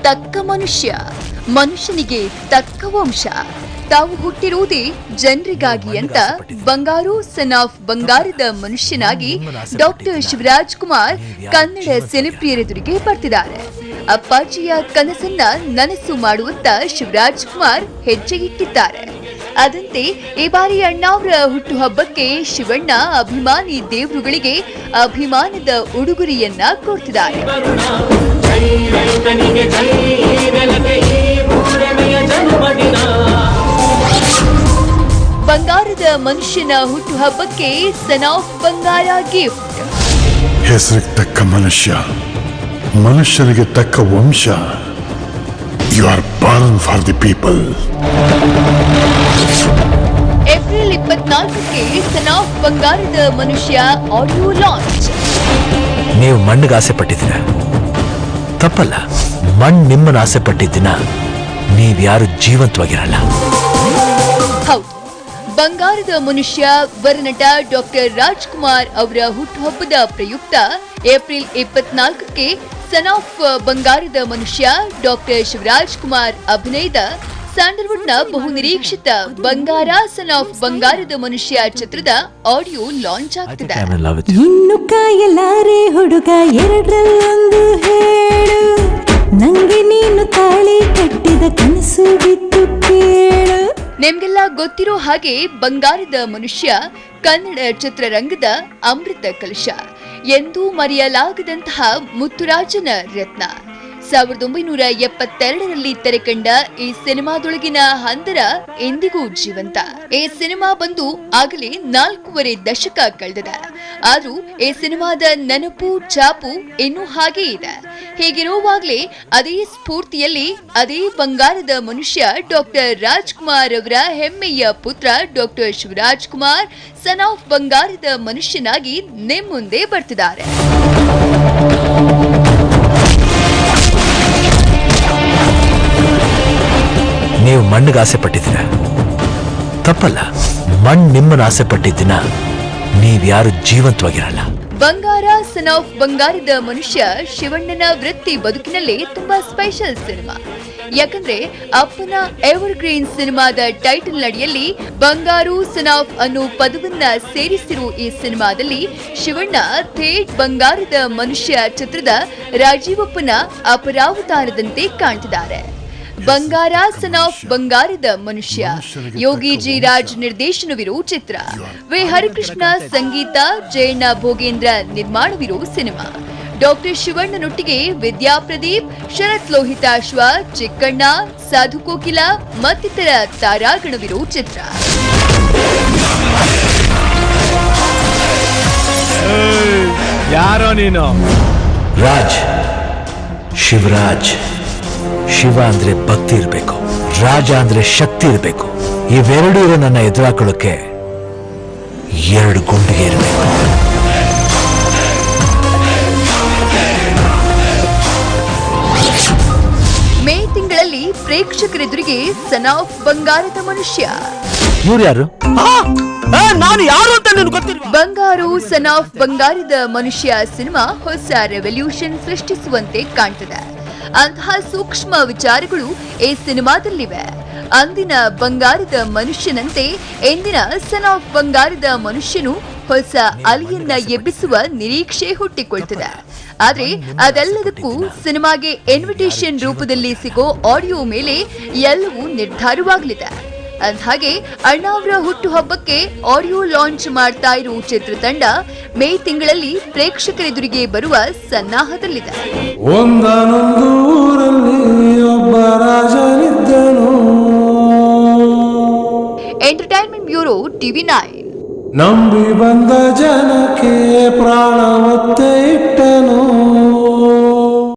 ತಕ್ಕ ಮನುಷ್ಯ, ಮನುಷ್ಯನಿಗೆ ತಕ್ಕ ವಂಶ. ತಾವು ಹುಟ್ಟಿರುವುದೇ ಜನರಿಗಾಗಿ ಅಂತ ಬಂಗಾರು ಸನ್ ಆಫ್ ಬಂಗಾರದ ಮನುಷ್ಯನಾಗಿ ಡಾಕ್ಟರ್ ಶಿವರಾಜ್ ಕುಮಾರ್ ಕನ್ನಡ ಸಿನಿಪ್ರಿಯರೆದುರಿಗೆ ಬರ್ತಿದ್ದಾರೆ. ಅಪ್ಪಾಜಿಯ ಕನಸನ್ನ ನನಸು ಮಾಡುವತ್ತ ಶಿವರಾಜ್ ಕುಮಾರ್ ಹೆಜ್ಜೆ ಇಟ್ಟಿದ್ದಾರೆ. ಅದಂತೆ ಈ ಬಾರಿ ಅಣ್ಣಾವ್ರ ಹುಟ್ಟುಹಬ್ಬಕ್ಕೆ ಶಿವಣ್ಣ ಅಭಿಮಾನಿ ದೇವರುಗಳಿಗೆ ಅಭಿಮಾನದ ಉಡುಗೊರೆಯನ್ನ ಕೊಡ್ತಿದ್ದಾರೆ. ಬಂಗಾರದ ಮನುಷ್ಯನ ಹುಟ್ಟುಹಬ್ಬಕ್ಕೆ ಸನ್ ಆಫ್ ಬಂಗಾರ ಗಿಫ್ಟ್. ಹೆಸರಿಗೆ ತಕ್ಕ ಮನುಷ್ಯ, ಮನುಷ್ಯನಿಗೆ ತಕ್ಕ ವಂಶ. You are born for the people. April 24ಕ್ಕೆ ಸನ್ ಆಫ್ ಬಂಗಾರದ ಮನುಷ್ಯ ಆಡಿಯೋ ಲಾಂಚ್. ನೀವು ಮಣ್ಣಿಗೆ ಆಸೆ ಪಟ್ಟಿದ್ದೀರ, ತಪ್ಪಲ್ಲ. ಮಣ್ಣು ನಿಮ್ಮನ್ನು ಆಸೆ ಪಟ್ಟಿದ್ದಿನ ನೀವ್ಯಾರು ಜೀವಂತವಾಗಿರಲ್ಲ. ಹೌದು, ಬಂಗಾರದ ಮನುಷ್ಯ ವರನಟ ಡಾಕ್ಟರ್ ರಾಜ್ಕುಮಾರ್ ಅವರ ಹುಟ್ಟುಹಬ್ಬದ ಪ್ರಯುಕ್ತ ಏಪ್ರಿಲ್ 24ಕ್ಕೆ ಸನ್ ಆಫ್ ಬಂಗಾರದ ಮನುಷ್ಯ ಡಾಕ್ಟರ್ ಶಿವರಾಜ್ ಕುಮಾರ್ ಅಭಿನಯದ ಸ್ಯಾಂಡಲ್ವುಡ್ನ ಬಹುನಿರೀಕ್ಷಿತ ಬಂಗಾರ ಸನ್ ಆಫ್ ಬಂಗಾರದ ಮನುಷ್ಯ ಚಿತ್ರದ ಆಡಿಯೋ ಲಾಂಚ್ ಆಗ್ತಿದೆ. ಇನ್ನು ಕಾಯಲಾರೆ ಹುಡುಗ ಎರಡರಲ್ಲೊಂದು ಹೇಳು, ನಂಗೆ ನೀನು ತಾಳಿ ಕಟ್ಟಿದ ಕನಸು ಬಿತ್ತು ಕೇಳು. ನಿಮ್ಗೆಲ್ಲ ಗೊತ್ತಿರೋ ಹಾಗೆ ಬಂಗಾರದ ಮನುಷ್ಯ ಕನ್ನಡ ಚಿತ್ರರಂಗದ ಅಮೃತ ಕಲಶ, ಎಂದೂ ಮರೆಯಲಾಗದಂತಹ ಮುತ್ತುರಾಜನ ರತ್ನ. 1972ರಲ್ಲಿ ತೆರೆಕಂಡ ಈ ಸಿನಿಮಾದೊಳಗಿನ ಹಂದರ ಎಂದಿಗೂ ಜೀವಂತ. ಈ ಸಿನಿಮಾ ಬಂದು ಆಗಲೇ 4.5 ದಶಕ ಕಳೆದಿದೆ. ಆದ್ರೂ ಈ ಸಿನಿಮಾದ ನೆನಪು ಛಾಪು ಇನ್ನೂ ಹಾಗೇ ಇದೆ. ಹೀಗಿರುವಾಗಲೇ ಅದೇ ಸ್ಫೂರ್ತಿಯಲ್ಲಿ ಅದೇ ಬಂಗಾರದ ಮನುಷ್ಯ ಡಾಕ್ಟರ್ ರಾಜ್ಕುಮಾರ್ ಅವರ ಹೆಮ್ಮೆಯ ಪುತ್ರ doctor Shivaraj Kumar son of ಬಂಗಾರದ ಮನುಷ್ಯನಾಗಿ ನಿಮ್ಮ ಮುಂದೆ ಬರ್ತಿದ್ದಾರೆ. ನೀವು ಮಣ್ಣಿಗೆ ಆಸೆ ಪಟ್ಟಿದ್ದೀರ, ತಪ್ಪಲ್ಲ. ಮಣ್ಣು ನಿಮ್ಮನ್ನು ಆಸೆ ಪಟ್ಟಿದ್ದಿನ ನೀವ್ಯಾರು ಜೀವಂತವಾಗಿರಲ್ಲ. ಬಂಗಾರ ಸನ್ ಆಫ್ ಬಂಗಾರದ ಮನುಷ್ಯ ಶಿವಣ್ಣನ ವೃತ್ತಿ ಬದುಕಿನಲ್ಲಿ ತುಂಬಾ ಸ್ಪೆಷಲ್ ಸಿನಿಮಾ. ಯಾಕಂದ್ರೆ ಅಪ್ಪನ ಎವರ್ ಗ್ರೀನ್ ಸಿನಿಮಾದ ಟೈಟಲ್ ಅಡಿಯಲ್ಲಿ ಬಂಗಾರು ಸನ್ ಆಫ್ ಅನ್ನೋ ಪದವನ್ನ ಸೇರಿಸಿರುವ ಈ ಸಿನಿಮಾದಲ್ಲಿ ಶಿವಣ್ಣ ಥೇಟ್ ಬಂಗಾರದ ಮನುಷ್ಯ ಚಿತ್ರದ ರಾಜೀವಪ್ಪನ ಅಪರಾವತಾರದಂತೆ ಕಾಣ್ತಿದ್ದಾರೆ. ಬಂಗಾರ ಸನ್ ಆಫ್ ಬಂಗಾರದ ಮನುಷ್ಯ ಯೋಗಿ ಜಿ ರಾಜ್ ನಿರ್ದೇಶನವಿರೋ ಚಿತ್ರ. ವಿ ಹರಿಕೃಷ್ಣ ಸಂಗೀತ, ಜಯಣ್ಣ ಭೋಗೇಂದ್ರ ನಿರ್ಮಾಣವಿರೋ ಸಿನಿಮಾ. ಡಾಕ್ಟರ್ ಶಿವಣ್ಣನೊಟ್ಟಿಗೆ ವಿದ್ಯಾ ಪ್ರದೀಪ್, ಶರತ್ ಲೋಹಿತಾಶ್ವ, ಚಿಕ್ಕಣ್ಣ, ಸಾಧು ಕೋಕಿಲ ಮತ್ತಿತರ ತಾರಾಗಣವಿರೋ ಚಿತ್ರ. ಯಾರೋ ನೀನು? ರಾಜ್, ಶಿವರಾಜ್. ಶಿವ ಅಂದ್ರೆ ಭಕ್ತಿ ಇರಬೇಕು, ರಾಜ ಅಂದ್ರೆ ಶಕ್ತಿ ಇರಬೇಕು. ಇವೆರಡೂ ಇರೋ ನನ್ನ ಎದುರಾಕೊಳ್ಳೋಕೆ 2 ಗುಂಡಿಗೆ ಇರಬೇಕು. ಮೇ ತಿಂಗಳಲ್ಲಿ ಪ್ರೇಕ್ಷಕರೆದುರಿಗೆ ಸನ್ ಆಫ್ ಬಂಗಾರದ ಮನುಷ್ಯ. ಇವ್ರು ಯಾರು? ನಾನು ಯಾರು ಅಂತ ನನಗೆ ಗೊತ್ತಿಲ್ಲ. ಬಂಗಾರು ಸನ್ ಆಫ್ ಬಂಗಾರದ ಮನುಷ್ಯ ಸಿನಿಮಾ ಹೊಸ ರೆವಲ್ಯೂಷನ್ ಸೃಷ್ಟಿಸುವಂತೆ ಕಾಣ್ತದೆ. ಅಂತಹ ಸೂಕ್ಷ್ಮ ವಿಚಾರಗಳು ಈ ಸಿನಿಮಾದಲ್ಲಿವೆ. ಅಂದಿನ ಬಂಗಾರದ ಮನುಷ್ಯನಂತೆ ಇಂದಿನ ಸನ್ ಆಫ್ ಬಂಗಾರದ ಮನುಷ್ಯನು ಹೊಸ ಅಲೆಯನ್ನ ಎಬ್ಬಿಸುವ ನಿರೀಕ್ಷೆ ಹುಟ್ಟಿಕೊಳ್ತಿದೆ. ಆದ್ರೆ ಅದೆಲ್ಲದಕ್ಕೂ ಸಿನಿಮಾಗೆ ಇನ್ವಿಟೇಷನ್ ರೂಪದಲ್ಲಿ ಸಿಗೋ ಆಡಿಯೋ ಮೇಲೆ ಎಲ್ಲವೂ ನಿರ್ಧಾರವಾಗಲಿದೆ. ಅಂದ್ಹಾಗೆ ಅಣ್ಣಾವ್ರ ಹುಟ್ಟುಹಬ್ಬಕ್ಕೆ ಆಡಿಯೋ ಲಾಂಚ್ ಮಾಡ್ತಾ ಇರೋ ಚಿತ್ರತಂಡ ಮೇ ತಿಂಗಳಲ್ಲಿ ಪ್ರೇಕ್ಷಕರೆದುರಿಗೆ ಬರುವ ಸನ್ನಾಹದಲ್ಲಿದೆ. Entertainment bureau, TV9. ನಂಬಿ ಬಂದ ಜನಕ್ಕೆ ಪ್ರಾಣ ಒತ್ತೆ ಇಟ್ಟನು.